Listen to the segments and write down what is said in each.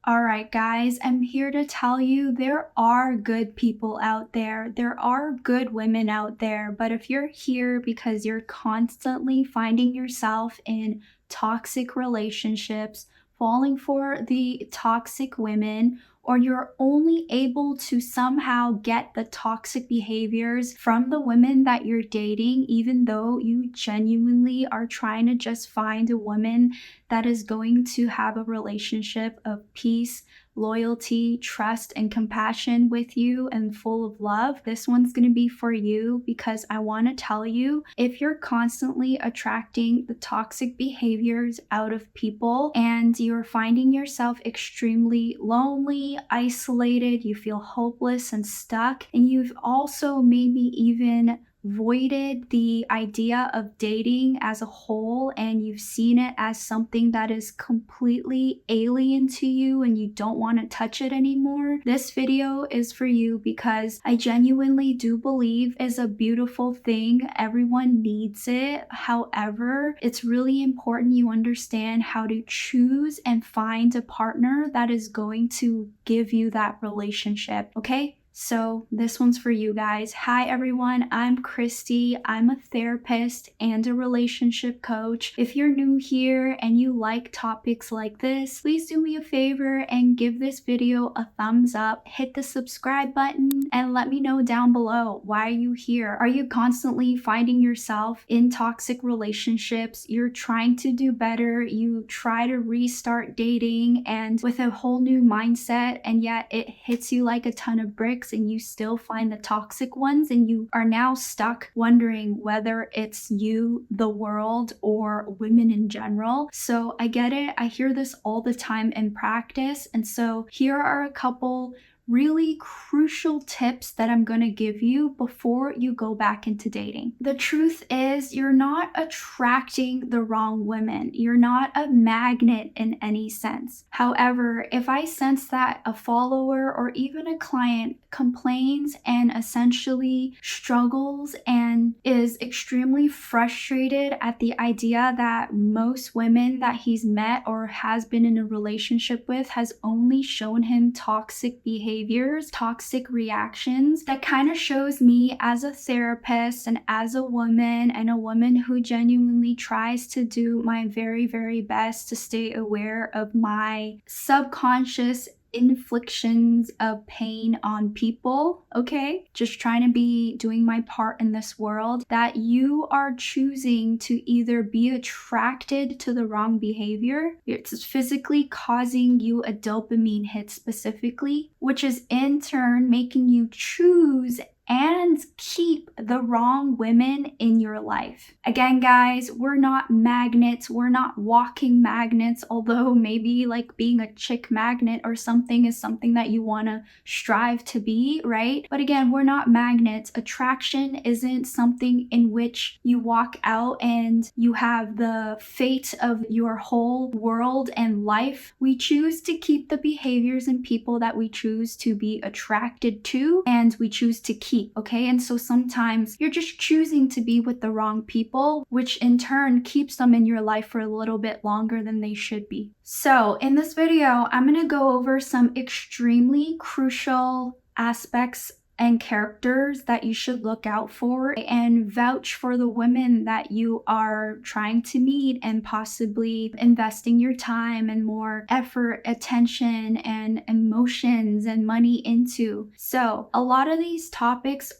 All right, guys, I'm here to tell you there are good people out there. There are good women out there. But if you're here because you're constantly finding yourself in toxic relationships, falling for the toxic women, or you're only able to somehow get the toxic behaviors from the women that you're dating, even though you genuinely are trying to just find a woman that is going to have a relationship of peace, loyalty, trust, and compassion with you and full of love, this one's going to be for you because I want to tell you if you're constantly attracting the toxic behaviors out of people and you're finding yourself extremely lonely, isolated, you feel hopeless and stuck, and you've also maybe even voided the idea of dating as a whole and you've seen it as something that is completely alien to you and you don't want to touch it anymore, this video is for you because I genuinely do believe is a beautiful thing. Everyone needs it. However, it's really important you understand how to choose and find a partner that is going to give you that relationship, okay? So this one's for you guys. Hi everyone, I'm Christy. I'm a therapist and a relationship coach. If you're new here and you like topics like this, please do me a favor and give this video a thumbs up, hit the subscribe button, and let me know down below, why are you here? Are you constantly finding yourself in toxic relationships? You're trying to do better, you try to restart dating and with a whole new mindset, and yet it hits you like a ton of bricks and you still find the toxic ones and you are now stuck wondering whether it's you, the world, or women in general. So I get it. I hear this all the time in practice. And so here are a couple really crucial tips that I'm going to give you before you go back into dating. The truth is, you're not attracting the wrong women. You're not a magnet in any sense. However, if I sense that a follower or even a client complains and essentially struggles and is extremely frustrated at the idea that most women that he's met or has been in a relationship with has only shown him toxic behaviors, toxic reactions, that kind of shows me as a therapist and as a woman and a woman who genuinely tries to do my very, very best to stay aware of my subconscious inflictions of pain on people, okay? Just trying to be doing my part in this world, that you are choosing to either be attracted to the wrong behavior, it's physically causing you a dopamine hit specifically, which is in turn making you choose and keep the wrong women in your life. Again, guys, we're not magnets. We're not walking magnets, although maybe like being a chick magnet or something is something that you want to strive to be, right? But again, we're not magnets. Attraction isn't something in which you walk out and you have the fate of your whole world and life. We choose to keep the behaviors and people that we choose to be attracted to, and we choose to keep. Okay, and so sometimes you're just choosing to be with the wrong people, which in turn keeps them in your life for a little bit longer than they should be. So in this video, I'm going to go over some extremely crucial aspects and characters that you should look out for and vouch for the women that you are trying to meet and possibly investing your time and more effort, attention, and emotions and money into. So a lot of these topics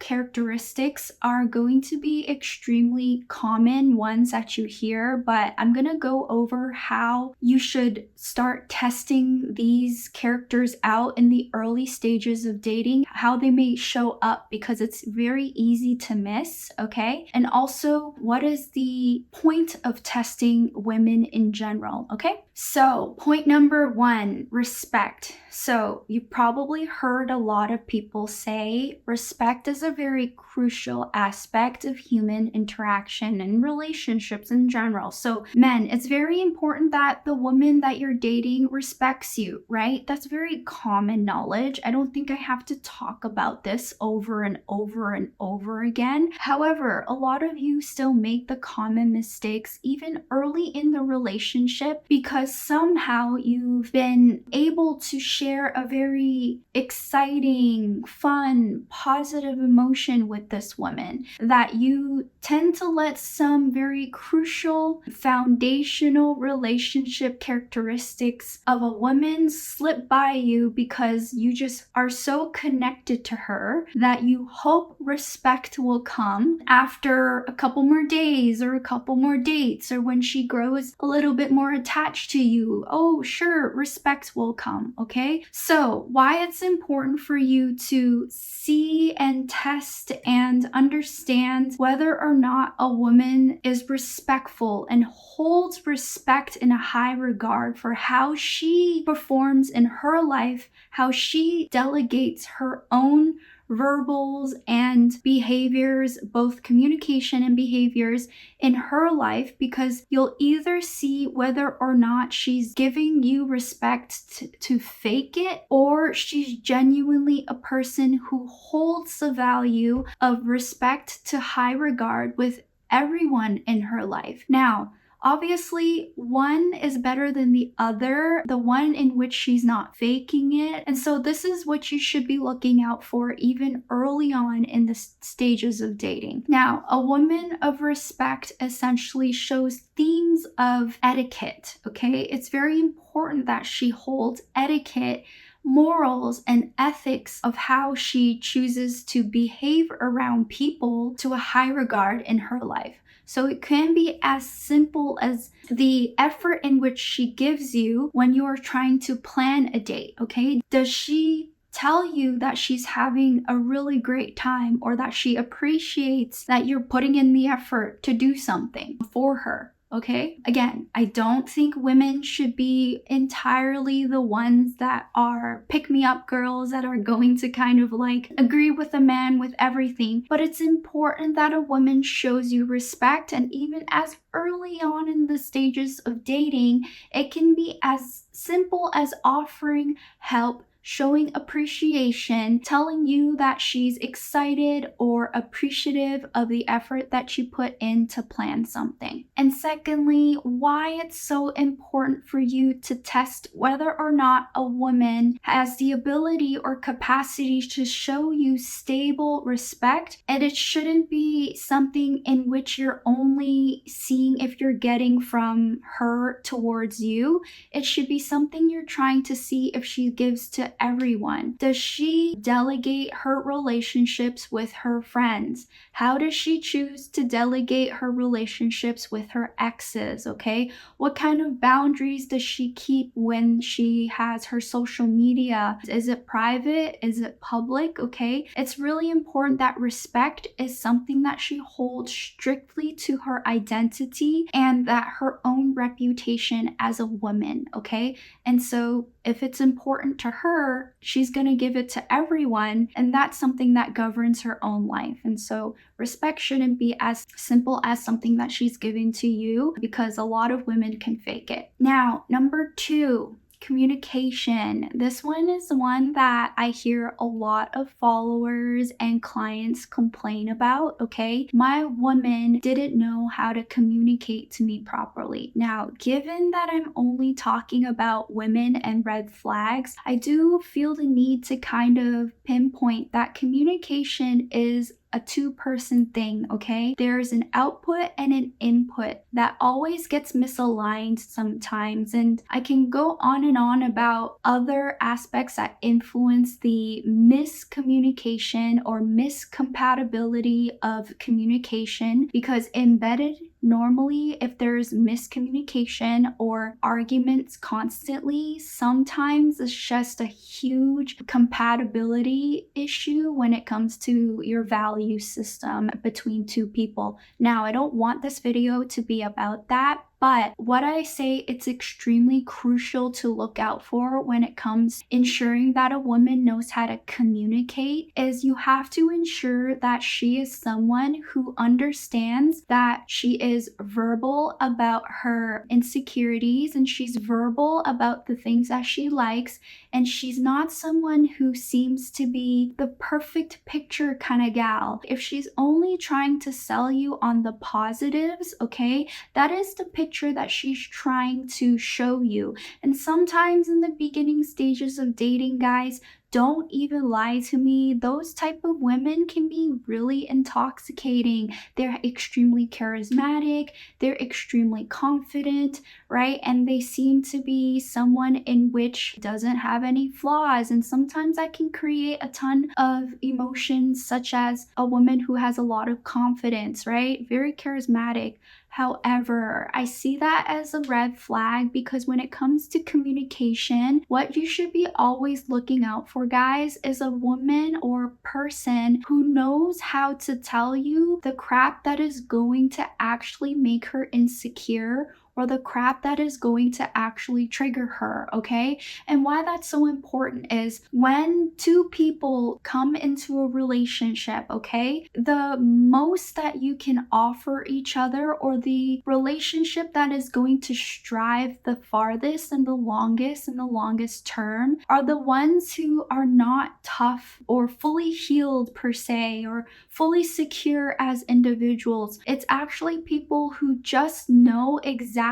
characteristics are going to be extremely common ones that you hear, but I'm going to go over how you should start testing these characters out in the early stages of dating, how they may show up, because it's very easy to miss, okay? And also, what is the point of testing women in general, okay? So, point number one, respect. So, you probably heard a lot of people say respect is a very crucial aspect of human interaction and relationships in general. So, men, it's very important that the woman that you're dating respects you, right? That's very common knowledge. I don't think I have to talk talk about this over and over and over again. However, a lot of you still make the common mistakes even early in the relationship because somehow you've been able to share a very exciting, fun, positive emotion with this woman that you tend to let some very crucial, foundational relationship characteristics of a woman slip by you because you just are so connected to her that you hope respect will come after a couple more days or a couple more dates, or when she grows a little bit more attached to you. Oh, sure, respect will come, okay? So, why it's important for you to see and test and understand whether or not a woman is respectful and holds respect in a high regard for how she performs in her life, how she delegates her own verbals and behaviors, both communication and behaviors in her life, because you'll either see whether or not she's giving you respect to fake it, or she's genuinely a person who holds the value of respect to high regard with everyone in her life. Now, obviously, one is better than the other, the one in which she's not faking it. And so this is what you should be looking out for even early on in the stages of dating. Now, a woman of respect essentially shows themes of etiquette, okay? It's very important that she holds etiquette, morals, and ethics of how she chooses to behave around people to a high regard in her life. So it can be as simple as the effort in which she gives you when you're trying to plan a date, okay? Does she tell you that she's having a really great time, or that she appreciates that you're putting in the effort to do something for her? Okay, again, I don't think women should be entirely the ones that are pick-me-up girls that are going to kind of like agree with a man with everything, but it's important that a woman shows you respect. And even as early on in the stages of dating, it can be as simple as offering help, showing appreciation, telling you that she's excited or appreciative of the effort that you put in to plan something. And secondly, why it's so important for you to test whether or not a woman has the ability or capacity to show you stable respect. And it shouldn't be something in which you're only seeing if you're getting from her towards you. It should be something you're trying to see if she gives to everyone. Does she delegate her relationships with her friends? How does she choose to delegate her relationships with her exes, okay? What kind of boundaries does she keep when she has her social media? Is it private? Is it public? Okay? It's really important that respect is something that she holds strictly to her identity and that her own reputation as a woman, okay? And so if it's important to her, she's going to give it to everyone, and that's something that governs her own life. And so respect shouldn't be as simple as something that she's giving to you, because a lot of women can fake it. Now, number 2, communication. This one is the one that I hear a lot of followers and clients complain about, okay? My woman didn't know how to communicate to me properly. Now, given that I'm only talking about women and red flags, I do feel the need to kind of pinpoint that communication is a two-person thing, okay? There's an output and an input that always gets misaligned sometimes, and I can go on about other aspects that influence the miscommunication or miscompatibility of communication, because embedded normally, if there's miscommunication or arguments constantly, sometimes it's just a huge compatibility issue when it comes to your value system between two people. Now, I don't want this video to be about that, But what I say it's extremely crucial to look out for when it comes ensuring that a woman knows how to communicate is you have to ensure that she is someone who understands that she is verbal about her insecurities and she's verbal about the things that she likes, and she's not someone who seems to be the perfect picture kind of gal. If she's only trying to sell you on the positives, okay, that is the picture that she's trying to show you. And sometimes in the beginning stages of dating, guys, don't even lie to me. Those type of women can be really intoxicating. They're extremely charismatic, they're extremely confident, right? And they seem to be someone in which doesn't have any flaws. And sometimes that can create a ton of emotions, such as a woman who has a lot of confidence, right? Very charismatic. However, I see that as a red flag because when it comes to communication, what you should be always looking out for, guys, is a woman or person who knows how to tell you the crap that is going to actually make her insecure or the crap that is going to actually trigger her, okay? And why that's so important is when two people come into a relationship, okay, the most that you can offer each other or the relationship that is going to strive the farthest and the longest term are the ones who are not tough or fully healed per se or fully secure as individuals. It's actually people who just know exactly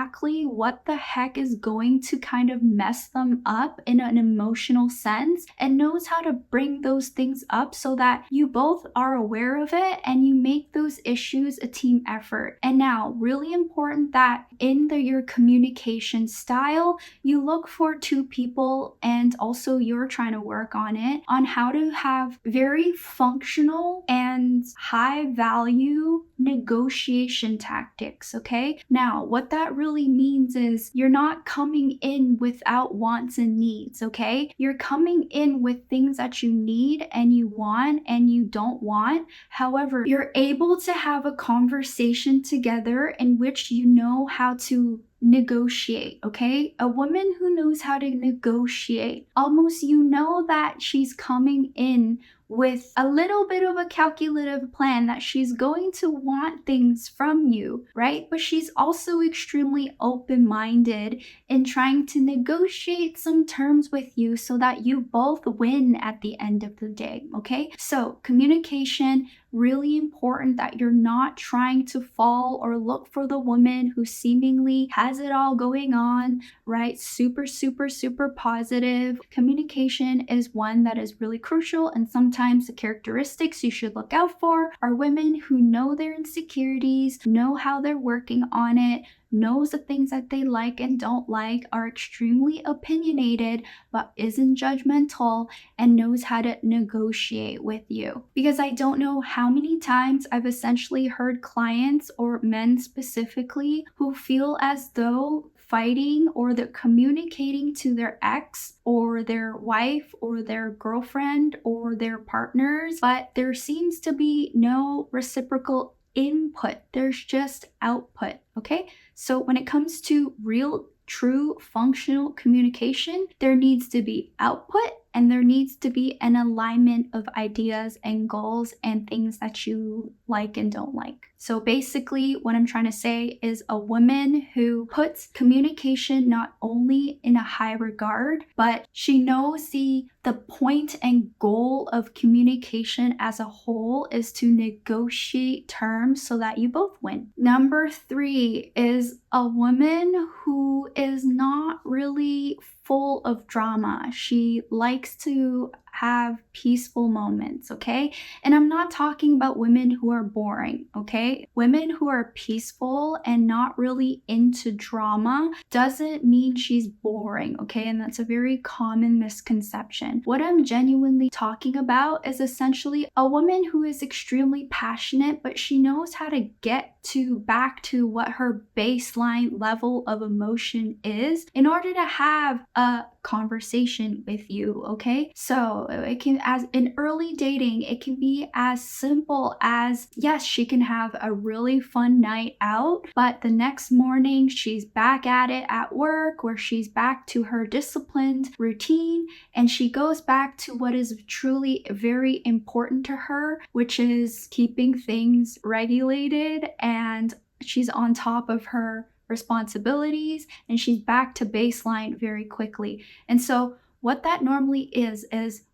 what the heck is going to kind of mess them up in an emotional sense and knows how to bring those things up so that you both are aware of it and you make those issues a team effort. And now, really important that in your communication style, you look for two people, and also you're trying to work on it, on how to have very functional and high value negotiation tactics, okay? Now, what that really means is you're not coming in without wants and needs, okay? You're coming in with things that you need and you want and you don't want. However, you're able to have a conversation together in which you know how to negotiate, okay? A woman who knows how to negotiate, almost you know that she's coming in with a little bit of a calculative plan that she's going to want things from you, right? But she's also extremely open-minded in trying to negotiate some terms with you so that you both win at the end of the day, okay? So communication, really important that you're not trying to fall or look for the woman who seemingly has it all going on, right? Super, super, super positive. Communication is one that is really crucial, and sometimes the characteristics you should look out for are women who know their insecurities, know how they're working on it, knows the things that they like and don't like, are extremely opinionated but isn't judgmental, and knows how to negotiate with you. Because I don't know how many times I've essentially heard clients or men specifically who feel as though fighting or they're communicating to their ex or their wife or their girlfriend or their partners, but there seems to be no reciprocal input. There's just output, okay? So when it comes to real, true, functional communication, there needs to be output and there needs to be an alignment of ideas and goals and things that you like and don't like. So basically, what I'm trying to say is a woman who puts communication not only in a high regard, but she knows the point and goal of communication as a whole is to negotiate terms so that you both win. Number 3 is a woman who is not really full of drama. She likes to have peaceful moments, okay? And I'm not talking about women who are boring, okay? Women who are peaceful and not really into drama doesn't mean she's boring, okay? And that's a very common misconception. What I'm genuinely talking about is essentially a woman who is extremely passionate, but she knows how to get back to what her baseline level of emotion is in order to have a conversation with you, okay? So it can, as in early dating, it can be as simple as, yes, she can have a really fun night out, but the next morning she's back at it at work, where she's back to her disciplined routine, and she goes back to what is truly very important to her, which is keeping things regulated, and she's on top of her responsibilities, and she's back to baseline very quickly. And so what that normally is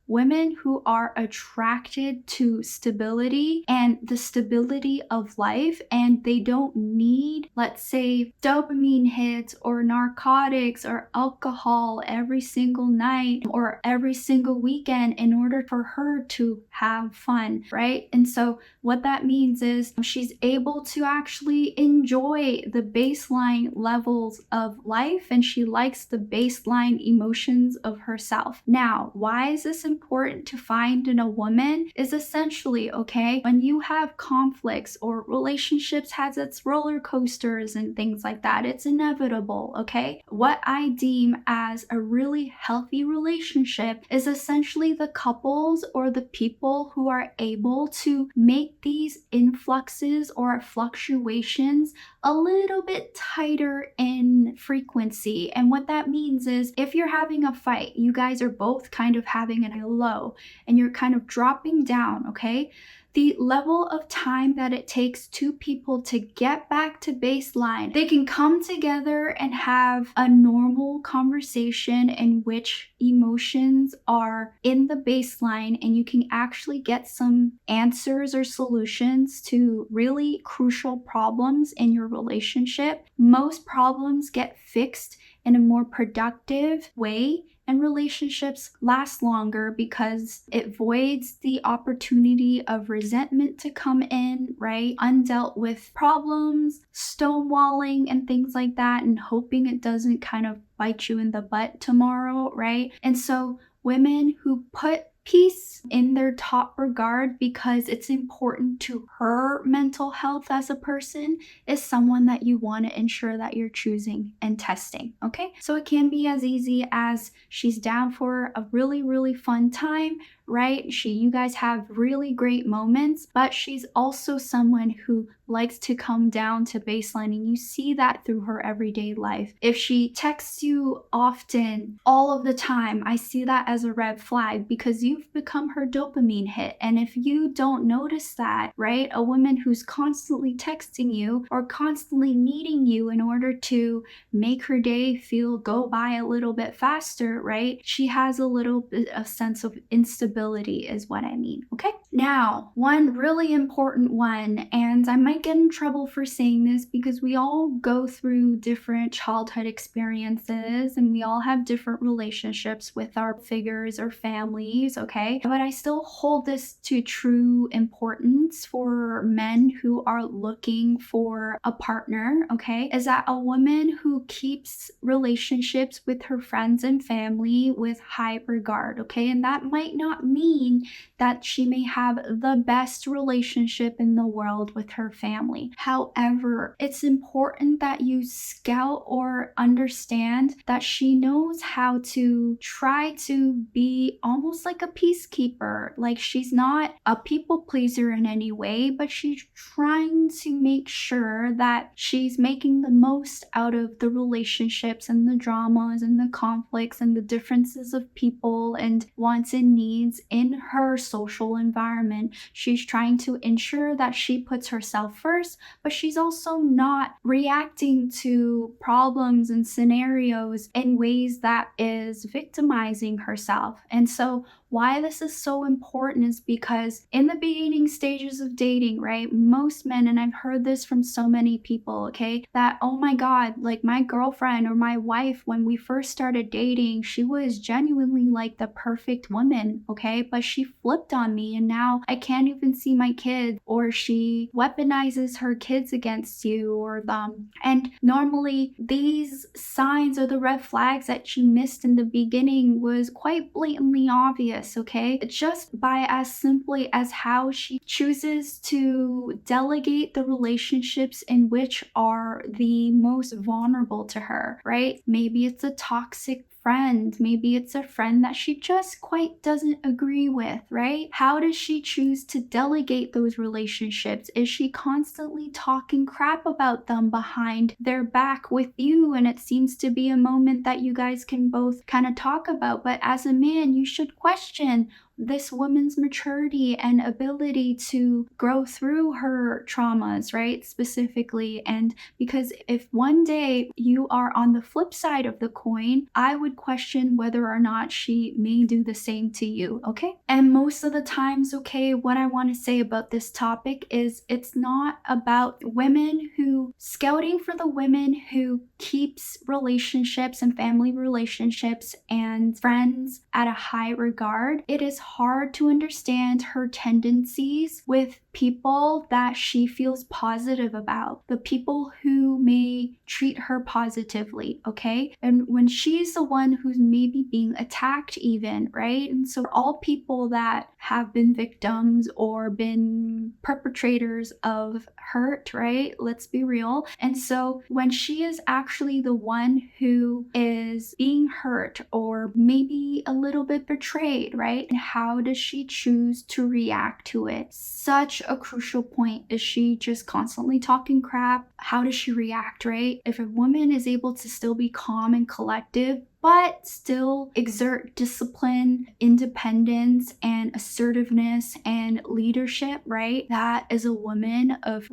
women who are attracted to stability and the stability of life, and they don't need, let's say, dopamine hits or narcotics or alcohol every single night or every single weekend in order for her to have fun, right? And so what that means is she's able to actually enjoy the baseline levels of life, and she likes the baseline emotions of herself. Now, why is this important to find in a woman? Is essentially, okay, when you have conflicts or relationships has its roller coasters and things like that, it's inevitable, okay? What I deem as a really healthy relationship is essentially the couples or the people who are able to make these influxes or fluctuations a little bit tighter in frequency. And what that means is if you're having a fight, you guys are both kind of having a low and you're kind of dropping down, okay? The level of time that it takes two people to get back to baseline, they can come together and have a normal conversation in which emotions are in the baseline, and you can actually get some answers or solutions to really crucial problems in your relationship. Most problems get fixed in a more productive way, and relationships last longer because it voids the opportunity of resentment to come in, right? Undealt with problems, stonewalling, and things like that, and hoping it doesn't kind of bite you in the butt tomorrow, right? And so women who put peace in their top regard because it's important to her mental health as a person is someone that you want to ensure that you're choosing and testing, okay? So it can be as easy as she's down for a really, really fun time, right? You guys have really great moments, but she's also someone who likes to come down to baseline, and you see that through her everyday life. If she texts you often, all of the time, I see that as a red flag because you've become her dopamine hit. And if you don't notice that, right, a woman who's constantly texting you or constantly needing you in order to make her day go by a little bit faster, right, she has a little bit of sense of instability is what I mean, okay? Now, one really important one, and I might get in trouble for saying this because we all go through different childhood experiences and we all have different relationships with our figures or families, okay? But I still hold this to true importance for men who are looking for a partner, okay? Is that a woman who keeps relationships with her friends and family with high regard, okay? And that might not mean that she may have the best relationship in the world with her family. However, it's important that you scout or understand that she knows how to try to be almost like a peacekeeper. Like she's not a people pleaser in any way, but she's trying to make sure that she's making the most out of the relationships and the dramas and the conflicts and the differences of people and wants and needs in her social environment. She's trying to ensure that she puts herself first, but she's also not reacting to problems and scenarios in ways that is victimizing herself. And so why this is so important is because in the beginning stages of dating, right, most men, and I've heard this from so many people, okay, that, oh my God, like my girlfriend or my wife, when we first started dating, she was genuinely like the perfect woman, okay, but she flipped on me and now I can't even see my kids, or she weaponizes her kids against you or them. And normally these signs or the red flags that you missed in the beginning was quite blatantly obvious, okay? Just by as simply as how she chooses to delegate the relationships in which are the most vulnerable to her, right? Maybe it's a toxic friend. Maybe it's a friend that she just quite doesn't agree with, right? How does she choose to delegate those relationships? Is she constantly talking crap about them behind their back with you? And it seems to be a moment that you guys can both kind of talk about. But as a man, you should question this woman's maturity and ability to grow through her traumas, right? Specifically. And because if one day you are on the flip side of the coin, I would question whether or not she may do the same to you, okay? And most of the times, okay, what I want to say about this topic is it's not about women who scouting for the women who keeps relationships and family relationships and friends at a high regard. It is hard to understand her tendencies with people that she feels positive about, the people who may treat her positively, okay? And when she's the one who's maybe being attacked, even, right? And so, all people that have been victims or been perpetrators of hurt, right? Let's be real. And so, when she is actually the one who is being hurt or maybe a little bit betrayed, right? How does she choose to react to it? Such a crucial point. Is she just constantly talking crap? How does she react, right? If a woman is able to still be calm and collective, but still exert discipline, independence, and assertiveness and leadership, right? That is a woman of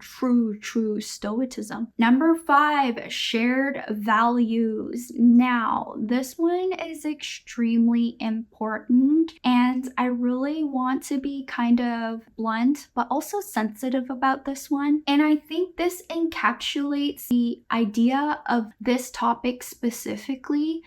true stoicism. Number 5, shared values. Now, this one is extremely important, and I really want to be kind of blunt, but also sensitive about this one. And I think this encapsulates the idea of this topic specifically.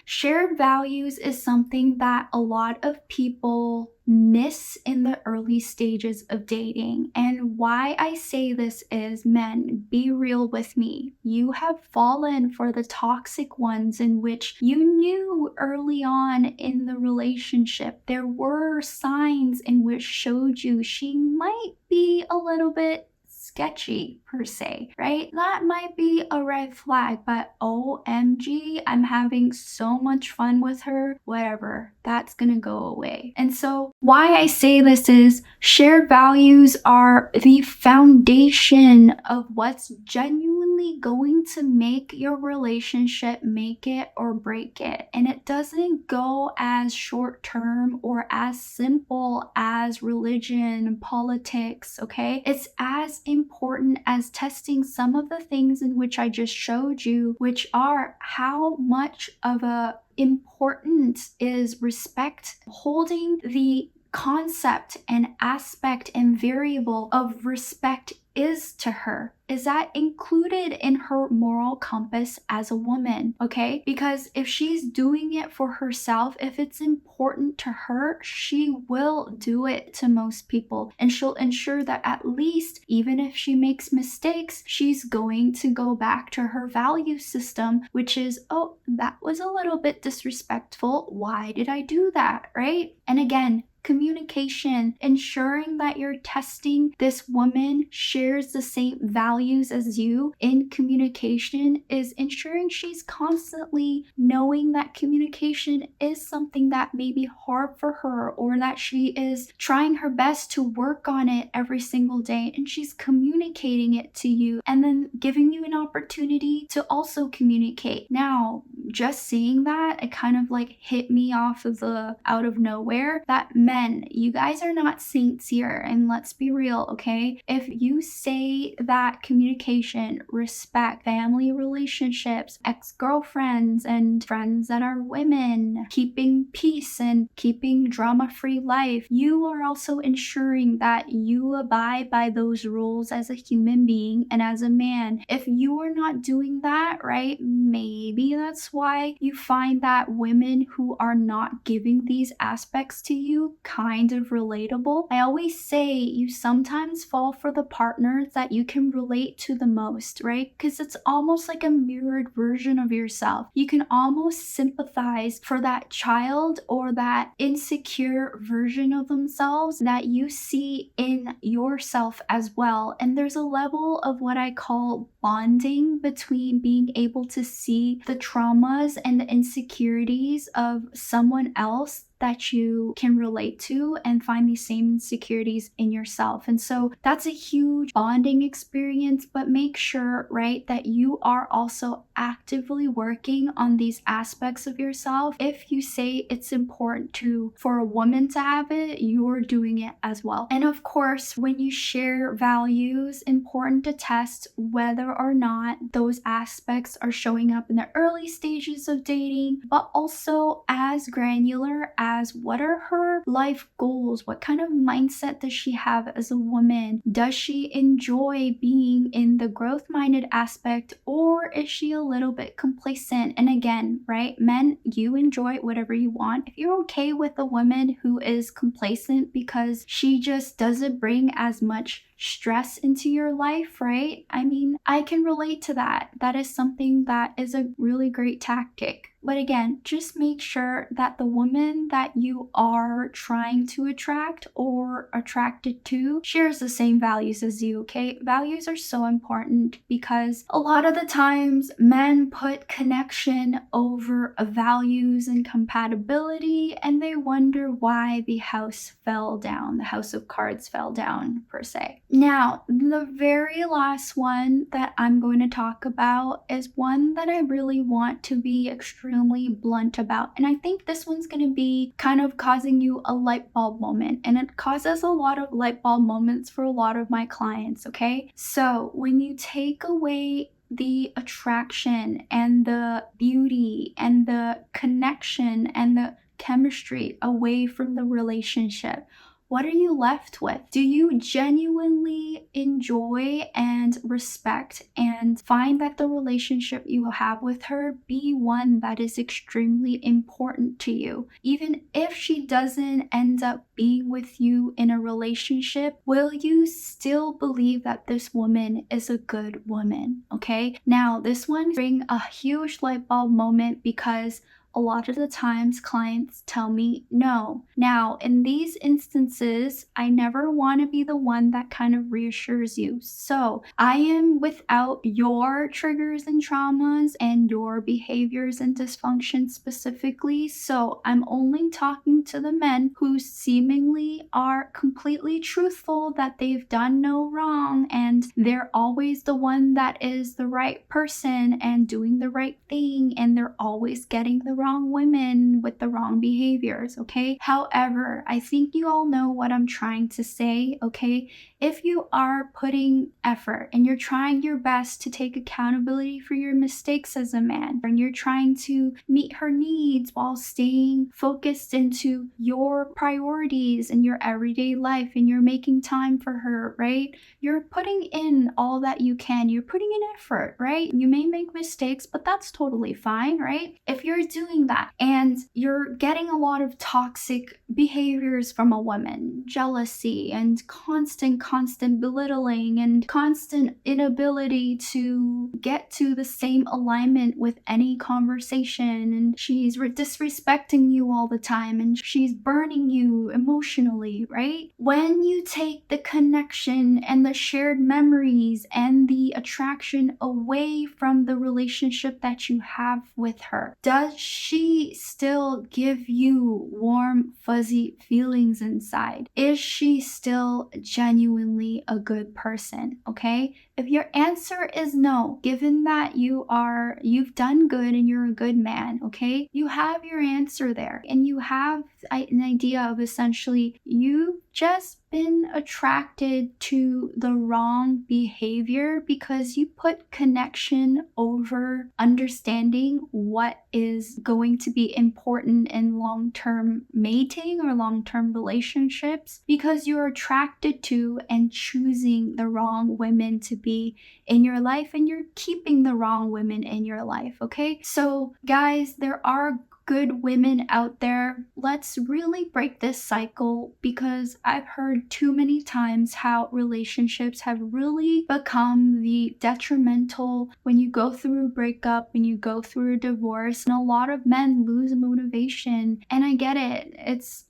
Shared values is something that a lot of people miss in the early stages of dating. And why I say this is, men, be real with me. You have fallen for the toxic ones in which you knew early on in the relationship there were signs in which showed you she might be a little bit sketchy per se, right? That might be a red flag, but OMG, I'm having so much fun with her, whatever, that's gonna go away. And so why I say this is shared values are the foundation of what's genuinely going to make your relationship make it or break it. And it doesn't go as short term or as simple as religion, politics, okay? It's as important as testing some of the things in which I just showed you, which are how much of a importance is respect, holding the concept and aspect and variable of respect is to her. Is that included in her moral compass as a woman? Okay? Because if she's doing it for herself, if it's important to her, she will do it to most people. And she'll ensure that at least, even if she makes mistakes, she's going to go back to her value system, which is, oh, that was a little bit disrespectful. Why did I do that? Right? And again, communication, ensuring that you're testing this woman shares the same values as you in communication is ensuring she's constantly knowing that communication is something that may be hard for her, or that she is trying her best to work on it every single day and she's communicating it to you and then giving you an opportunity to also communicate. Now, just seeing that, it kind of like hit me off of the out of nowhere that men, you guys are not saints here, and let's be real, okay? If you say that communication, respect, family relationships, ex-girlfriends and friends that are women, keeping peace and keeping drama-free life, you are also ensuring that you abide by those rules as a human being and as a man. If you are not doing that, right, maybe that's why you find that women who are not giving these aspects to you kind of relatable. I always say you sometimes fall for the partners that you can relate to the most, right? Because it's almost like a mirrored version of yourself. You can almost sympathize for that child or that insecure version of themselves that you see in yourself as well. And there's a level of what I call bonding between being able to see the traumas and the insecurities of someone else that you can relate to and find these same insecurities in yourself. And so that's a huge bonding experience, but make sure, right, that you are also actively working on these aspects of yourself. If you say it's important for a woman to have it, you're doing it as well. And of course, when you share values, important to test whether or not those aspects are showing up in the early stages of dating, but also as granular as what are her life goals? What kind of mindset does she have as a woman? Does she enjoy being in the growth minded aspect, or is she a little bit complacent? And again, right, men, you enjoy whatever you want. If you're okay with a woman who is complacent because she just doesn't bring as much stress into your life, right? I mean, I can relate to that. That is something that is a really great tactic. But again, just make sure that the woman that you are trying to attract or attracted to shares the same values as you, okay? Values are so important because a lot of the times men put connection over values and compatibility, and they wonder why the house fell down, the house of cards fell down, per se. Now, the very last one that I'm going to talk about is one that I really want to be extremely blunt about. And I think this one's going to be kind of causing you a light bulb moment. And it causes a lot of light bulb moments for a lot of my clients, okay? So when you take away the attraction and the beauty and the connection and the chemistry away from the relationship, what are you left with? Do you genuinely enjoy and respect and find that the relationship you have with her be one that is extremely important to you? Even if she doesn't end up being with you in a relationship, will you still believe that this woman is a good woman? Okay? Now, this one brings a huge light bulb moment because a lot of the times clients tell me no. Now, in these instances, I never want to be the one that kind of reassures you. So I am without your triggers and traumas and your behaviors and dysfunction specifically. So I'm only talking to the men who seemingly are completely truthful that they've done no wrong and they're always the one that is the right person and doing the right thing, and they're always getting the wrong women with the wrong behaviors, okay? However, I think you all know what I'm trying to say, okay? If you are putting effort and you're trying your best to take accountability for your mistakes as a man, and you're trying to meet her needs while staying focused into your priorities in your everyday life, and you're making time for her, right? You're putting in all that you can. You're putting in effort, right? You may make mistakes, but that's totally fine, right? If you're doing that and you're getting a lot of toxic behaviors from a woman, jealousy and constant belittling and constant inability to get to the same alignment with any conversation, and she's disrespecting you all the time and she's burning you emotionally, right? When you take the connection and the shared memories and the attraction away from the relationship that you have with her, does she still give you warm, fuzzy feelings inside? Is she still genuinely a good person? Okay? If your answer is no, given that you've done good and you're a good man, okay? You have your answer there, and you have an idea of essentially you've just been attracted to the wrong behavior because you put connection over understanding what is going to be important in long-term mating or long-term relationships, because you're attracted to and choosing the wrong women to be in your life, and you're keeping the wrong women in your life, okay? So guys, there are good women out there, let's really break this cycle, because I've heard too many times how relationships have really become the detrimental when you go through a breakup, when you go through a divorce, and a lot of men lose motivation. And I get it.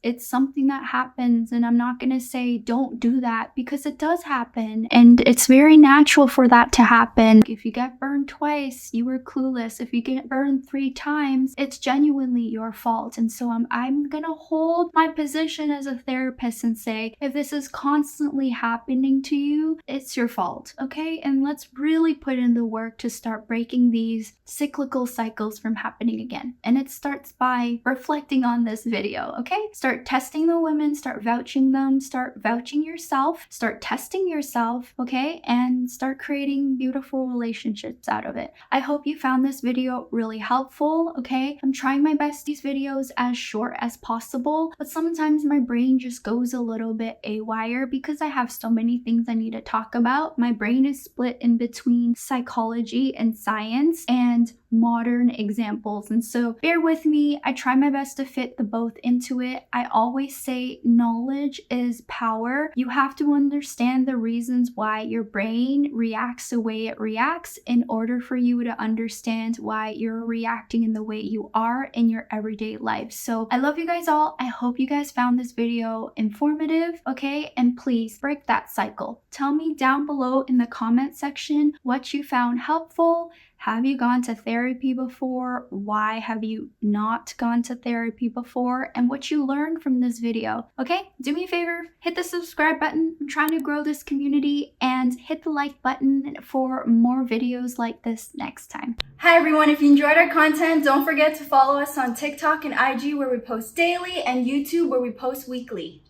It's something that happens, and I'm not going to say don't do that, because it does happen and it's very natural for that to happen. If you get burned twice, you were clueless. If you get burned 3 times, it's genuinely your fault. And so I'm going to hold my position as a therapist and say, if this is constantly happening to you, it's your fault, okay? And let's really put in the work to start breaking these cyclical cycles from happening again. And it starts by reflecting on this video, okay? Start testing the women, start vouching them, start vouching yourself, start testing yourself, okay? And start creating beautiful relationships out of it. I hope you found this video really helpful, okay? I'm trying my best these videos as short as possible, but sometimes my brain just goes a little bit awire because I have so many things I need to talk about. My brain is split in between psychology and science and modern examples, and so bear with me. I try my best to fit the both into it. I always say knowledge is power. You have to understand the reasons why your brain reacts the way it reacts in order for you to understand why you're reacting in the way you are in your everyday life. So I love you guys all. I hope you guys found this video informative, okay? And please break that cycle. Tell me down below in the comment section what you found helpful. Have you gone to therapy before? Why have you not gone to therapy before? And what you learned from this video, okay? Do me a favor, hit the subscribe button. I'm trying to grow this community, and hit the like button for more videos like this next time. Hi everyone, if you enjoyed our content, don't forget to follow us on TikTok and IG where we post daily, and YouTube where we post weekly.